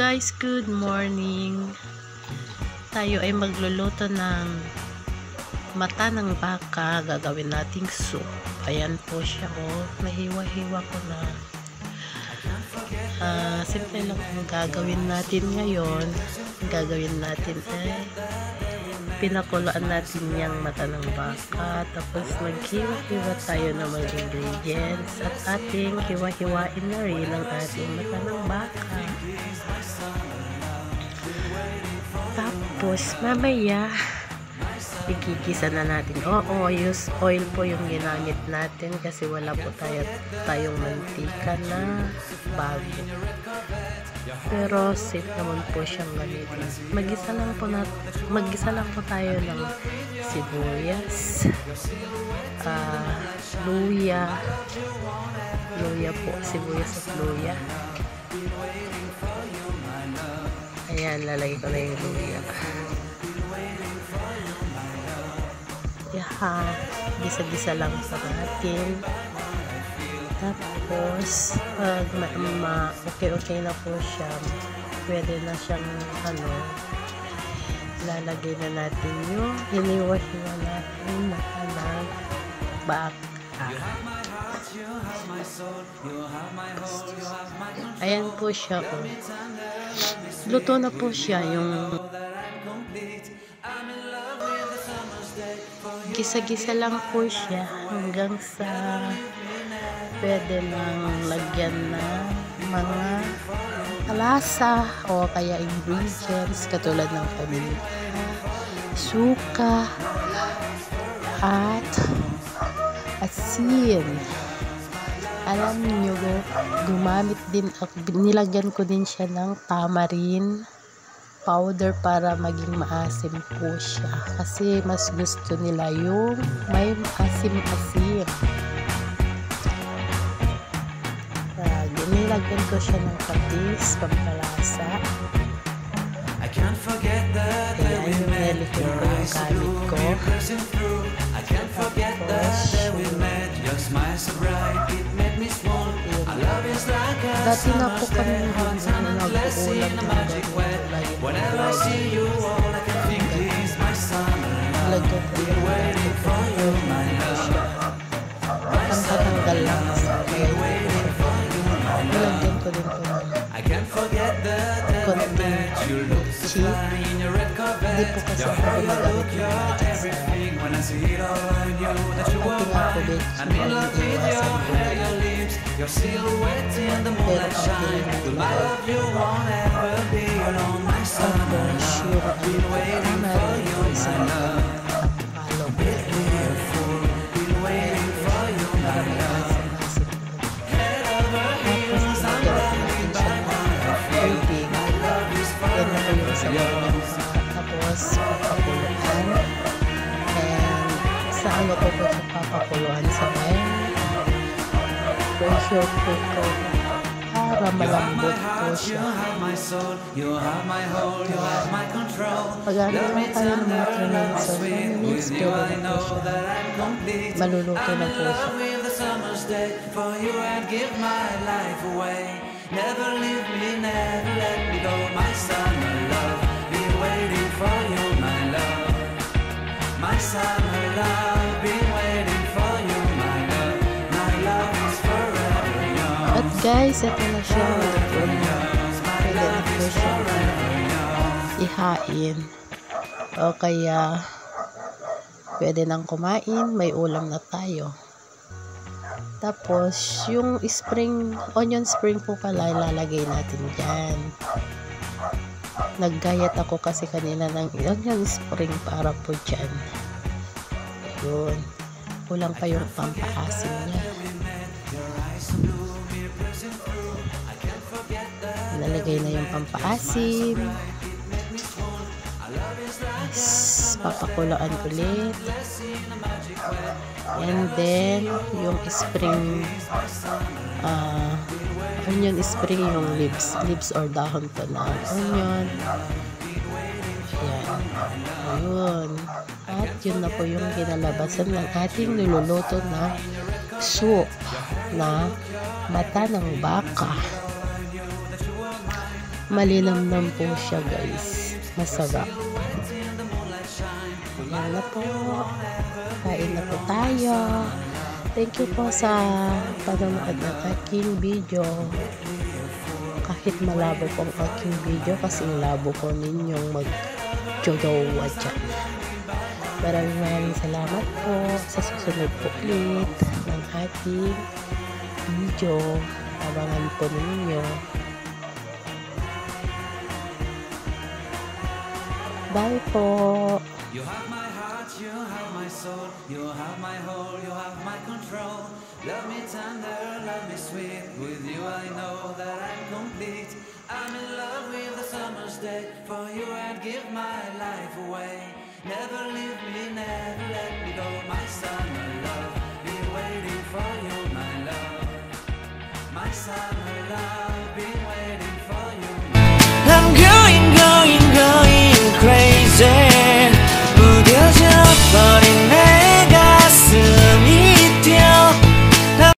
Guys, good morning. Tayo ay magluluto ng mata ng baka. Gagawin nating soup. Ayan po siya, oh. Nahiwa-hiwa ko na. Simple lang ang gagawin natin ngayon. Gagawin natin ay pinakuloan natin yung mata ng baka. Tapos maghiwa-hiwa tayo ng mga ingredients at ating hiwa-hiwain na rin ang ating mata ng baka. Tapos mamaya igigisa na natin. Use oil po yung ginamit natin kasi wala po tayong mantika na bago. Pero safe naman po siyang gamitin. Maggisa lang po tayo ng sibuyas, luya po, sibuyas at luya. Ayan, lalagay ko na yung luya. Gisa-gisa lang sa natin. Tapos pag okay na po siya, pwede na siyang lalagay na natin yung hiniwa-hiwa natin na baka. Ayan po siya, oh. Luto na po siya. Yung gisa-gisa lang po siya hanggang sa pwede nang lagyan na mga lasa o kaya ingredients katulad ng paminta, suka at asin. Alam niyo, nilagyan ko din siya ng tamarind powder para maging maasim po siya kasi mas gusto nila yung may asim-asim. Nilagyan ko siya ng patis, pampalasa. Kaya yung nilagyan ko yung gamit ko. Dati na po kami nag-uulam ng lagyan ko yung pangkatanggal lang sa kaya nilagyan ko din po ng konting chip. Hindi po kasi ako gumagamit ng magic sa ating akubit so iiwasan ko na yun. Pero ang pinag-iwan tapos yung tamarind sa palo ko tapos papakuluan, and sa ano ko po papakuluan sa may pressure cooker para malambot po siya. Pag-ano lang tayo ng mga 3 minutes pwede na po siya, maluluto na po siya. Never leave me, never let me go, my summer love. Be waiting for you, my love. My summer love, be waiting for you, my love. My love is forever young. At guys, ito na siya. Pwede na po siya ihain. O kaya, pwede nang kumain, may ulam na tayo. Tapos, yung onion spring po pala, ilalagay natin dyan. Naggayat ako kasi kanina ng onion spring para po dyan. Yun. Kulang pa yung pampaasim niya. Nalagay na yung pampaasim. Papakuloan ulit. And then yung onion spring, yung leaves or dahon po na onion. Ayan. Ayun. At yun na po yung kinalabasan ng ating niluluto na soup na mata ng baka. Malinamnam po siya guys. Masarap. Ayan na po. Kain na po tayo. Thank you po sa panonood ng aking video. Kahit malabo po ang aking video kasi labo po ninyong mag-jojowa dyan. Maraming salamat po sa susunod po ulit ng ating video. Abangan po ninyo. Bye po. You have my heart, you have my soul, you have my whole, you have my control. Love me tender, love me sweet. With you I know that I'm complete. I'm in love with the summer's day. For you I'd give my life away. Never leave me, never